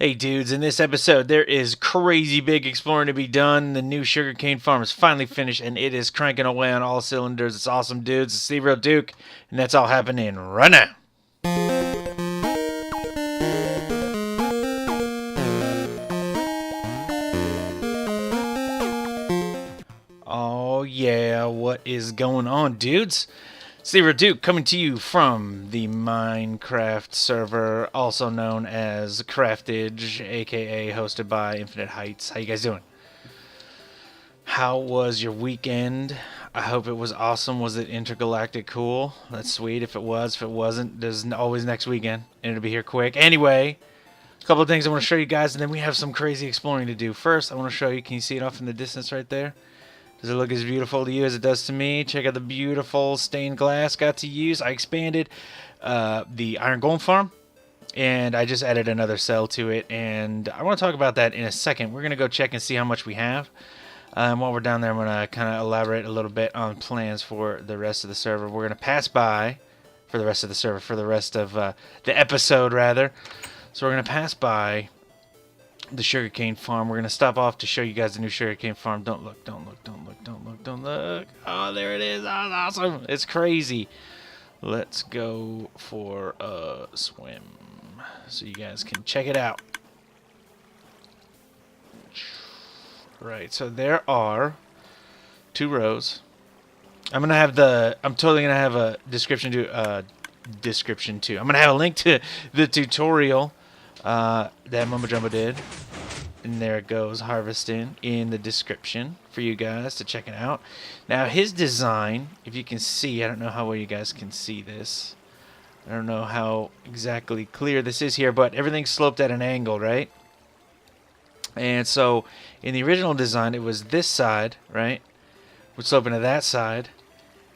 Hey dudes, in this episode there is crazy big exploring to be done. The new sugarcane farm is finally finished and it is cranking away on all cylinders. It's awesome dudes, it's TheeRealDuke, and that's all happening right now. Oh yeah, what is going on dudes? TheeRealDuke coming to you from the Minecraft server, also known as Craftage, aka hosted by InfiniteHeights. How you guys doing? How was your weekend? I hope it was awesome. Was it intergalactic cool? That's sweet. If it was, if it wasn't, there's always next weekend, and it'll be here quick. Anyway, a couple of things I want to show you guys, and then we have some crazy exploring to do. First, I want to show you, can you see it off in the distance right there? Does it look as beautiful to you as it does to me? Check out the beautiful stained glass got to use. I expanded the iron golem farm, and I just added another cell to it, and I want to talk about that in a second. We're going to go check and see how much we have. While we're down there, I'm going to kind of elaborate a little bit on plans for the rest of the server. We're going to pass by, for the rest of the server, for the rest of the episode, rather. So we're going to pass by the sugarcane farm. We're going to stop off to show you guys the new sugarcane farm. Don't look, don't look, don't look, don't look, don't look. Oh, there it is. Oh, that's awesome. It's crazy. Let's go for a swim so you guys can check it out. Right, so there are 2 rows. I'm totally gonna have a description too. I'm gonna have a link to the tutorial that Mumbo Jumbo did, and there it goes, harvesting, in the description for you guys to check it out. Now his design, if you can see, I don't know how well you guys can see this. I don't know how exactly clear this is here, but everything's sloped at an angle, right? And so in the original design, it was this side, right, would slope into that side,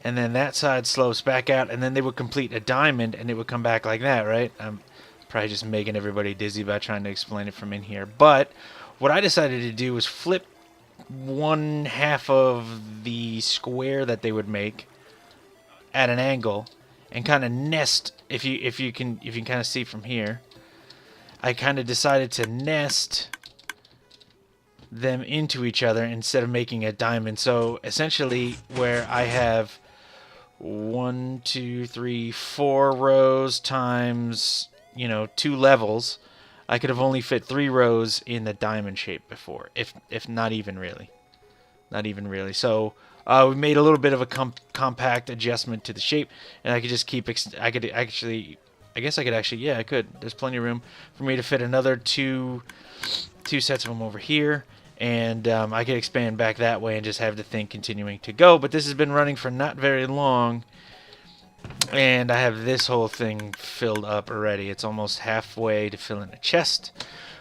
and then that side slopes back out, and then they would complete a diamond, and it would come back like that, right? I'm probably just making everybody dizzy by trying to explain it from in here. But what I decided to do was flip one half of the square that they would make at an angle and kind of nest. If you can kind of see from here, I kind of decided to nest them into each other instead of making a diamond. So essentially, where I have 1, 2, 3, 4 rows times 2 levels, I could have only fit 3 rows in the diamond shape before, if not even really, So we made a little bit of a compact adjustment to the shape, and I could just keep. I could actually. Yeah, I could. There's plenty of room for me to fit another two sets of them over here. And I could expand back that way and just have the thing continuing to go. But this has been running for not very long, and I have this whole thing filled up already. It's almost halfway to fill in a chest,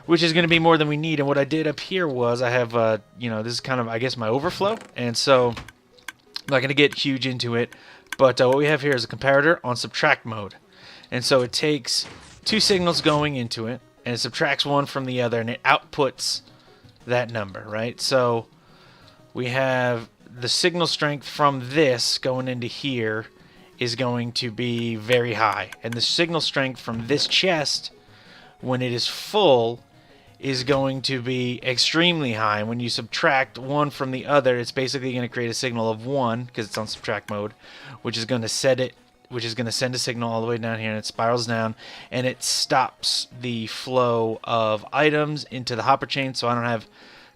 which is going to be more than we need. And what I did up here was I have, this is kind of, I guess, my overflow. And so I'm not going to get huge into it. But what we have here is a comparator on subtract mode. And so it takes 2 signals going into it, and it subtracts one from the other, and it outputs that number, right? So we have the signal strength from this going into here is going to be very high, and the signal strength from this chest when it is full is going to be extremely high. And when you subtract one from the other, it's basically going to create a signal of 1 because it's on subtract mode, which is going to send a signal all the way down here, and it spirals down, and it stops the flow of items into the hopper chain, so I don't have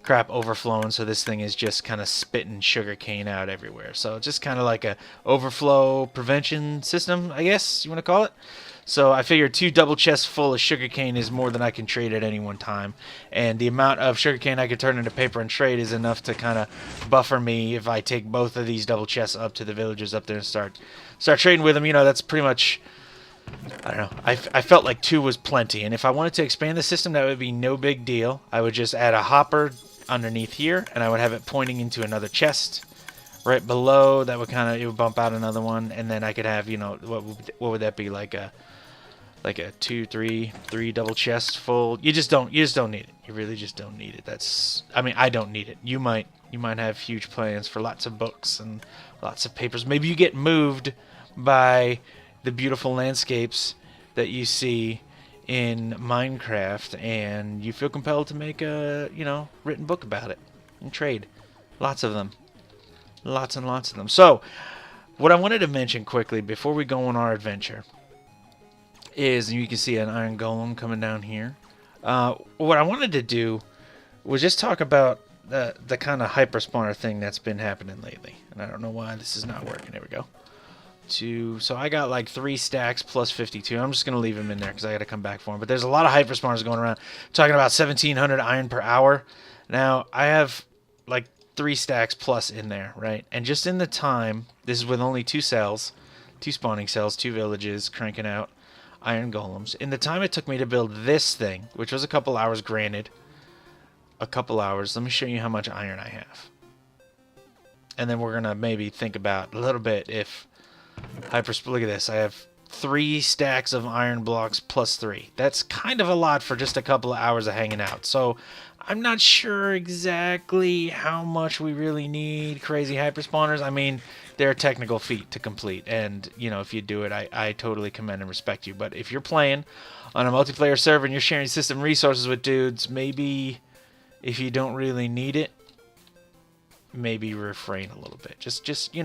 crap overflowing, so this thing is just kind of spitting sugar cane out everywhere. So it's just kind of like a overflow prevention system, I guess you want to call it. So I figured 2 double chests full of sugarcane is more than I can trade at any one time. And the amount of sugarcane I could turn into paper and trade is enough to kind of buffer me if I take both of these double chests up to the villagers up there and start trading with them. That's pretty much, I don't know. I felt like 2 was plenty. And if I wanted to expand the system, that would be no big deal. I would just add a hopper underneath here, and I would have it pointing into another chest right below. That would it would bump out another one, and then I could have, what would that be, like a 2, 3 double chests full. You just don't need it. You really just don't need it. I don't need it. You might have huge plans for lots of books and lots of papers. Maybe you get moved by the beautiful landscapes that you see in Minecraft, and you feel compelled to make a, written book about it and trade. Lots of them. Lots and lots of them. So, what I wanted to mention quickly before we go on our adventure is, and you can see an iron golem coming down here. What I wanted to do was just talk about the kind of hyper spawner thing that's been happening lately. And I don't know why this is not working. There we go. So I got like 3 stacks plus 52. I'm just going to leave them in there because I got to come back for them. But there's a lot of hyper spawners going around. Talking about 1,700 iron per hour. Now, I have like 3 stacks plus in there, right? And just in the time, this is with only 2 cells, 2 spawning cells, 2 villages, cranking out iron golems. In the time it took me to build this thing, which was a couple hours, granted. A couple hours. Let me show you how much iron I have. And then we're going to maybe think about a little bit if... look at this. I have 3 stacks of iron blocks plus 3. That's kind of a lot for just a couple of hours of hanging out. So I'm not sure exactly how much we really need crazy hyper spawners. I mean, they're a technical feat to complete. And, if you do it, I totally commend and respect you. But if you're playing on a multiplayer server and you're sharing system resources with dudes, maybe if you don't really need it, maybe refrain a little bit. Just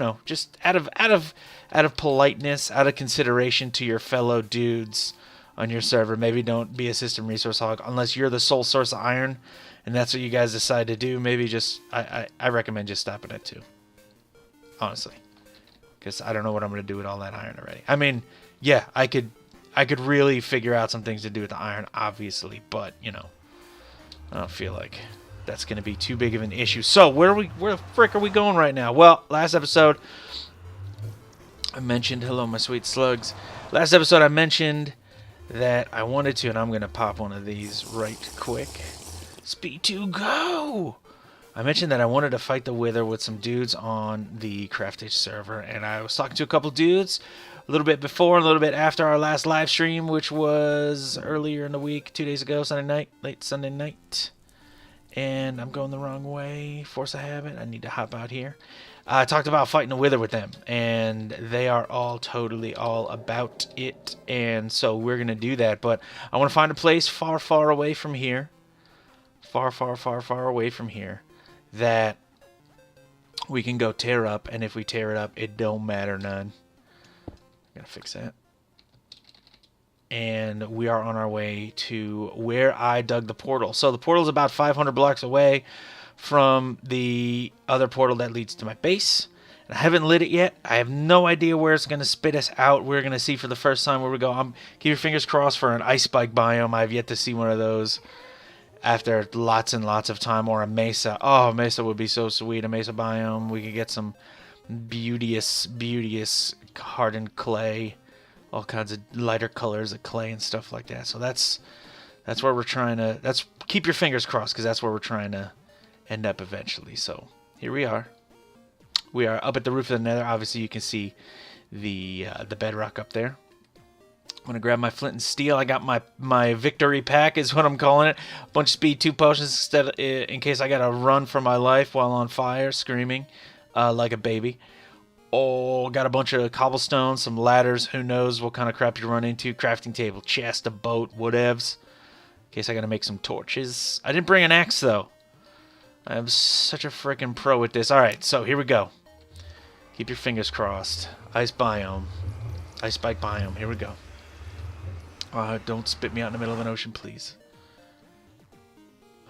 out of politeness, out of consideration to your fellow dudes on your server. Maybe don't be a system resource hog unless you're the sole source of iron and that's what you guys decide to do. Maybe just I recommend just stopping at 2. Honestly. Because I don't know what I'm going to do with all that iron already. I mean, yeah, I could really figure out some things to do with the iron, obviously, but I don't feel like that's going to be too big of an issue. So, where the frick are we going right now? Well, last episode, I mentioned, hello, my sweet slugs. Last episode, I mentioned that I wanted to, and I'm going to pop one of these right quick. Speed 2, go! I mentioned that I wanted to fight the Wither with some dudes on the Craftage server, and I was talking to a couple dudes a little bit before and a little bit after our last live stream, which was earlier in the week, 2 days ago, Sunday night, late Sunday night. And I'm going the wrong way. Force of habit. I need to hop out here. I talked about fighting the Wither with them. And they are all totally all about it. And so we're going to do that. But I want to find a place far, far away from here. Far, far, far, far away from here. That we can go tear up. And if we tear it up, it don't matter none. Gotta fix that. And we are on our way to where I dug the portal. So the portal is about 500 blocks away from the other portal that leads to my base. And I haven't lit it yet. I have no idea where it's going to spit us out. We're going to see for the first time where we go. Keep your fingers crossed for an ice spike biome. I've yet to see one of those after lots and lots of time. Or a mesa. Oh, mesa would be so sweet. A mesa biome. We could get some beauteous hardened clay. All kinds of lighter colors of clay and stuff like that. So that's where we're trying to... keep your fingers crossed, because that's where we're trying to end up eventually. So here we are. We are up at the roof of the nether. Obviously, you can see the bedrock up there. I'm going to grab my flint and steel. I got my victory pack is what I'm calling it. A bunch of speed 2 potions in case I got to run for my life while on fire, screaming like a baby. Oh, got a bunch of cobblestone, some ladders. Who knows what kind of crap you run into. Crafting table, chest, a boat, whatevs. In case I got to make some torches. I didn't bring an axe, though. I'm such a freaking pro with this. Alright, so here we go. Keep your fingers crossed. Ice biome. Ice spike biome. Here we go. Don't spit me out in the middle of an ocean, please.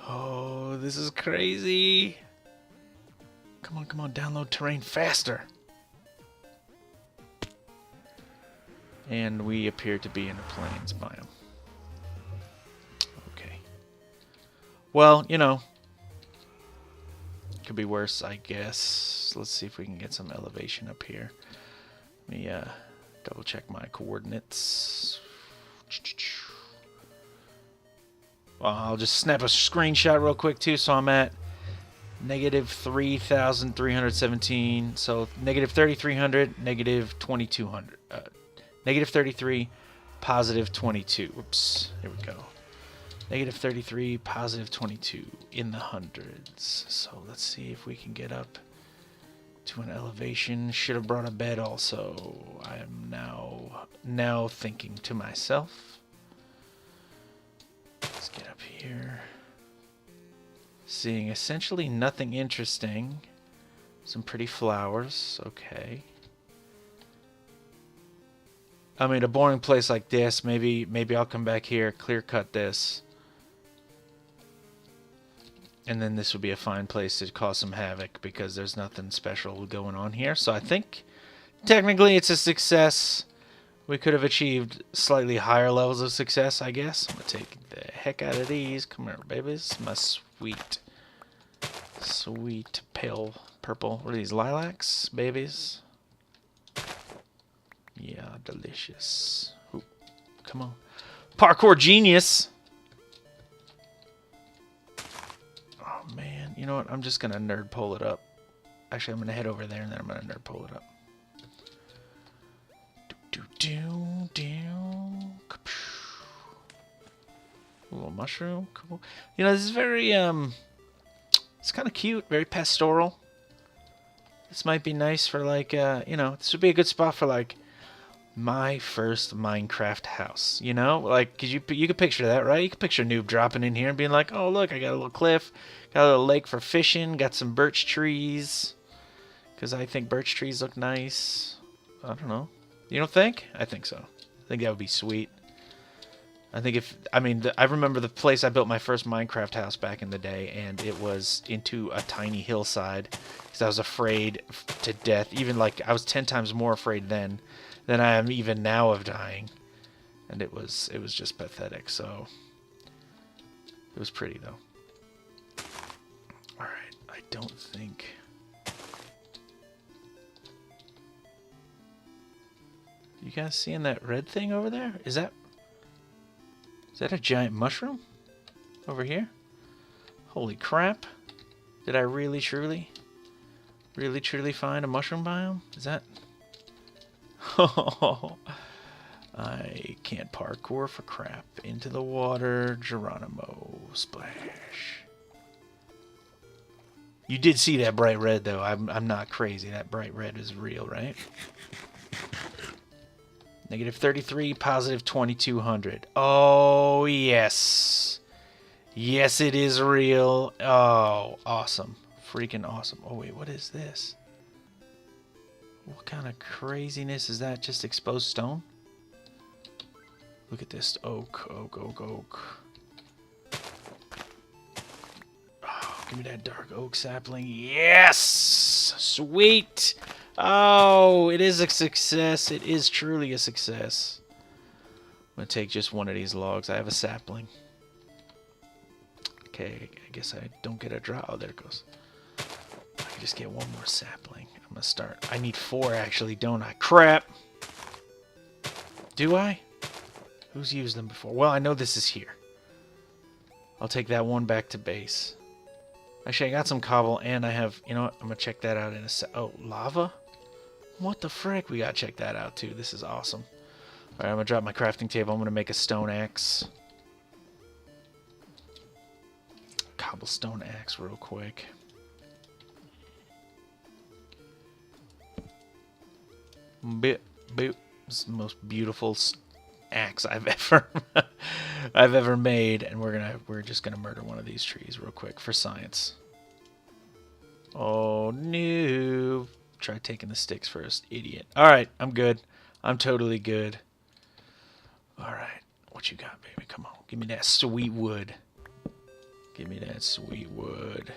Oh, this is crazy. Come on. Download terrain faster. And we appear to be in a plains biome. Okay. Well, could be worse, I guess. Let's see if we can get some elevation up here. Let me double check my coordinates. Well, I'll just snap a screenshot real quick too. So I'm at negative 3,317. So negative 3,300, negative 2,200. Negative 33, positive 22. Whoops. Here we go. Negative 33, positive 22 in the hundreds. So let's see if we can get up to an elevation. Should have brought a bed also. I am now thinking to myself. here. Seeing essentially nothing interesting. Some pretty flowers. Okay. I mean, a boring place like this, maybe I'll come back here, clear cut this. And then this would be a fine place to cause some havoc because there's nothing special going on here. So I think technically it's a success. We could have achieved slightly higher levels of success, I guess. I'm going to take the heck out of these. Come here, babies. My sweet pale purple. What are these, lilacs, babies? Yeah, delicious. Ooh, come on. Parkour genius! Oh, man. You know what? I'm just going to nerd pull it up. Actually, I'm going to head over there, and then I'm going to nerd pull it up. A little mushroom. Cool. You know, this is very, it's kind of cute. Very pastoral. This might be nice for, like, you know, this would be a good spot for, like, my first Minecraft house. You know? Like, cause you could picture that, right? You could picture a noob dropping in here and being like, oh, look, I got a little cliff. Got a little lake for fishing. Got some birch trees. Because I think birch trees look nice. I don't know. You don't think? I think so. I think that would be sweet. I think I remember the place I built my first Minecraft house back in the day, and it was into a tiny hillside because I was afraid to death. Even like I was 10 times more afraid then than I am even now of dying, and it was just pathetic. So it was pretty though. All right, I don't think. You guys seeing that red thing over there? Is that a giant mushroom over here? Holy crap. Did I really truly find a mushroom biome? Is that... Oh, I can't parkour for crap. Into the water. Geronimo. Splash. You did see that bright red, though. I'm not crazy. That bright red is real, right? Negative 33, positive 2200. Oh, yes. Yes, it is real. Oh, awesome. Freaking awesome. Oh, wait, what is this? What kind of craziness is that? Just exposed stone? Look at this. Oak, oak, oak, oak. Oh, give me that dark oak sapling. Yes! Sweet! Oh, it is a success. It is truly a success. I'm going to take just one of these logs. I have a sapling. Okay, I guess I don't get a draw. Oh, there it goes. I can just get one more sapling. I'm going to start. I need 4, actually, don't I? Crap! Do I? Who's used them before? Well, I know this is here. I'll take that one back to base. Actually, I got some cobble, and I have... You know what? I'm going to check that out in a sec. Oh, lava? What the frick? We gotta check that out too. This is awesome. Alright, I'm gonna drop my crafting table. I'm gonna make a stone axe. Cobblestone axe real quick. Boop, boop. This is the most beautiful axe I've ever made, and we're just gonna murder one of these trees real quick for science. Oh no. Try taking the sticks first, idiot. Alright, I'm good. I'm totally good. Alright, what you got, baby? Come on, give me that sweet wood. Give me that sweet wood.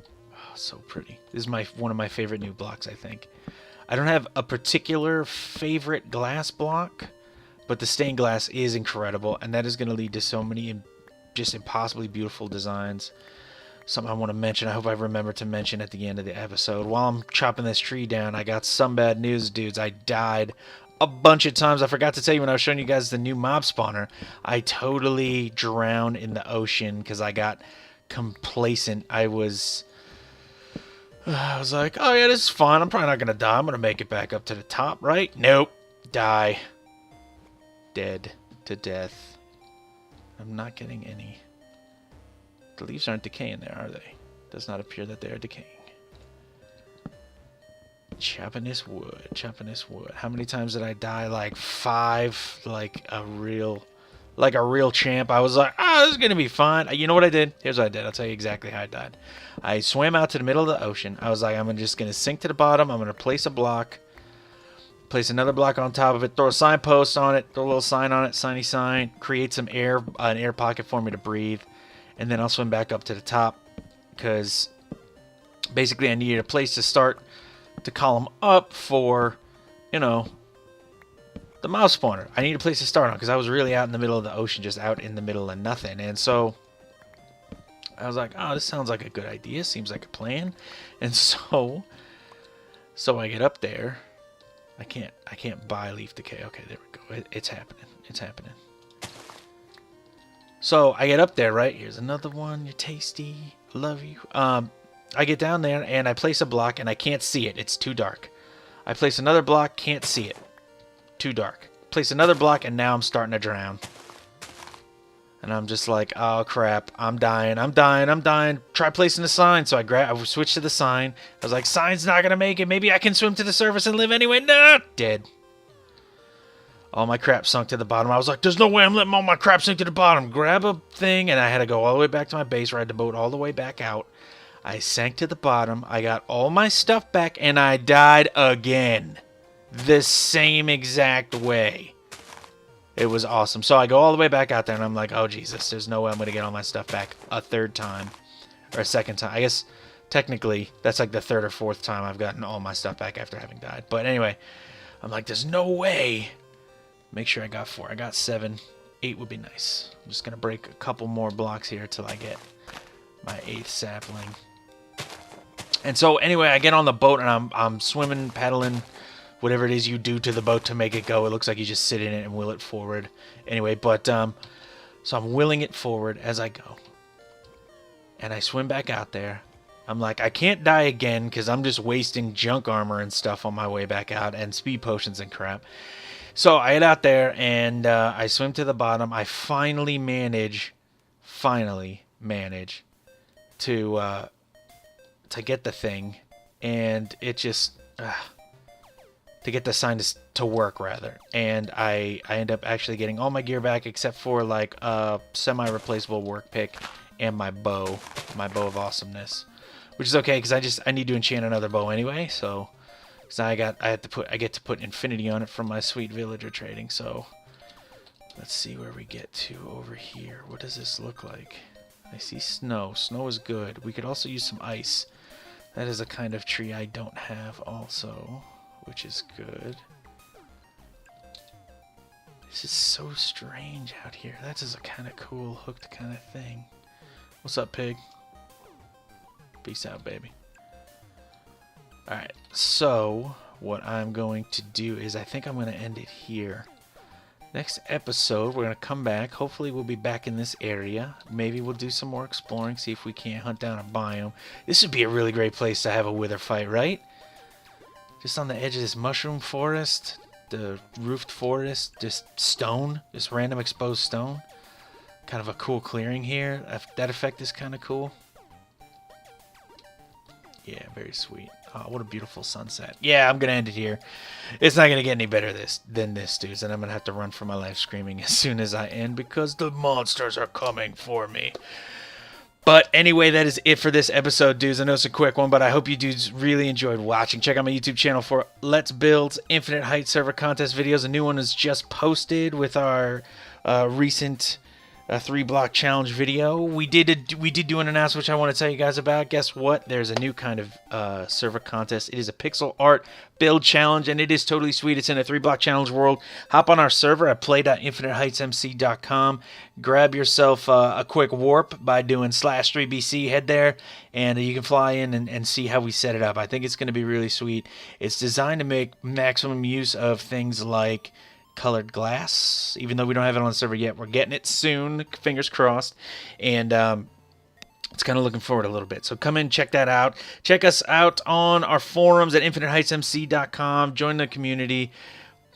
Oh, so pretty. This is one of my favorite new blocks, I think. I don't have a particular favorite glass block, but the stained glass is incredible, and that is going to lead to so many just impossibly beautiful designs. Something I want to mention, I hope I remember to mention at the end of the episode. While I'm chopping this tree down, I got some bad news, dudes. I died a bunch of times. I forgot to tell you when I was showing you guys the new mob spawner. I totally drowned in the ocean because I got complacent. I was like, oh yeah, this is fine. I'm probably not going to die. I'm going to make it back up to the top, right? Nope. Die. Dead to death. I'm not getting any... The leaves aren't decaying there, are they? Does not appear that they are decaying. Chopping this wood, chopping this wood. How many times did I die? Like 5, like a real champ. I was like, oh, this is going to be fun. You know what I did? Here's what I did. I'll tell you exactly how I died. I swam out to the middle of the ocean. I was like, I'm just going to sink to the bottom. I'm going to place a block. Place another block on top of it. Throw a signpost on it. Throw a little sign on it. Signy sign. Create some air, an air pocket for me to breathe. And then I'll swim back up to the top. Because basically I needed a place to start to column up for, you know, the mouse spawner. I need a place to start on because I was really out in the middle of the ocean, just out in the middle of nothing. And so I was like, oh, this sounds like a good idea. Seems like a plan. And so I get up there. I can't buy leaf decay. Okay, there we go. It's happening. It's happening. So I get up there, right? Here's another one. You're tasty. Love you. I get down there and I place a block and I can't see it. It's too dark. I place another block, can't see it. Too dark. Place another block and now I'm starting to drown. And I'm just like, oh crap, I'm dying, I'm dying, I'm dying. Try placing a sign. So I switched to the sign. I was like, sign's not gonna make it. Maybe I can swim to the surface and live anyway. No, dead. All my crap sunk to the bottom. I was like, there's no way I'm letting all my crap sink to the bottom. Grab a thing, and I had to go all the way back to my base, ride the boat all the way back out. I sank to the bottom. I got all my stuff back, and I died again. The same exact way. It was awesome. So I go all the way back out there, and I'm like, oh, Jesus, there's no way I'm going to get all my stuff back a third time. Or a second time. I guess, technically, that's like the third or fourth time I've gotten all my stuff back after having died. But anyway, I'm like, there's no way. Make sure I got 4. I got 7. 8 would be nice. I'm just going to break a couple more blocks here till I get my 8th sapling. And so, anyway, I get on the boat, and I'm swimming, paddling, whatever it is you do to the boat to make it go. It looks like you just sit in it and will it forward. Anyway, but, so I'm willing it forward as I go. And I swim back out there. I'm like, I can't die again because I'm just wasting junk armor and stuff on my way back out and speed potions and crap. So I get out there and I swim to the bottom. I finally manage to get the thing, and it just to get the sign to work rather. And I end up actually getting all my gear back except for like a semi-replaceable work pick and my bow of awesomeness, which is okay because I need to enchant another bow anyway. So I get to put infinity on it from my sweet villager trading. So let's see where we get to over here. What does this look like? I see snow. Snow is good. We could also use some ice. That is a kind of tree I don't have also, which is good. This is so strange out here. That is a kind of cool hooked kind of thing. What's up, pig? Peace out, baby. Alright, so what I'm going to do is I think I'm going to end it here. Next episode, we're going to come back. Hopefully we'll be back in this area. Maybe we'll do some more exploring, see if we can't hunt down a biome. This would be a really great place to have a wither fight, right? Just on the edge of this mushroom forest, the roofed forest, just stone, just random exposed stone. Kind of a cool clearing here. That effect is kind of cool. Yeah, very sweet. Oh, what a beautiful sunset. Yeah, I'm going to end it here. It's not going to get any better than this, dudes. And I'm going to have to run for my life screaming as soon as I end because the monsters are coming for me. But anyway, that is it for this episode, dudes. I know it's a quick one, but I hope you dudes really enjoyed watching. Check out my YouTube channel for Let's Build Infinite Heights server contest videos. A new one is just posted with our recent 3-block challenge video. We did do an announcement which I want to tell you guys about. Guess what? There's a new kind of server contest. It is a pixel art build challenge, and it is totally sweet. It's in a 3-block challenge world. Hop on our server at play.infiniteheightsmc.com. Grab yourself a quick warp by doing /3bc. Head there, and you can fly in and see how we set it up. I think it's going to be really sweet. It's designed to make maximum use of things like colored glass. Even though we don't have it on the server yet, we're getting it soon, fingers crossed. And it's kind of looking forward a little bit. So come in, check that out. Check us out on our forums at InfiniteHeightsMC.com. Join the community.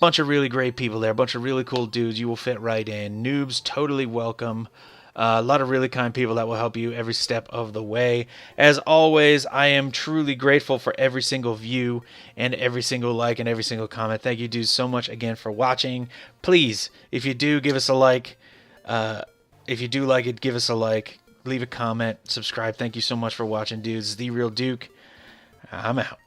Bunch of really great people there. A bunch of really cool dudes. You will fit right in. Noobs, totally welcome. A lot of really kind people that will help you every step of the way. As always, I am truly grateful for every single view and every single like and every single comment. Thank you, dudes, so much again for watching. Please, if you do, give us a like. If you do like it, give us a like, leave a comment, subscribe. Thank you so much for watching, dudes. TheeRealDuke. I'm out.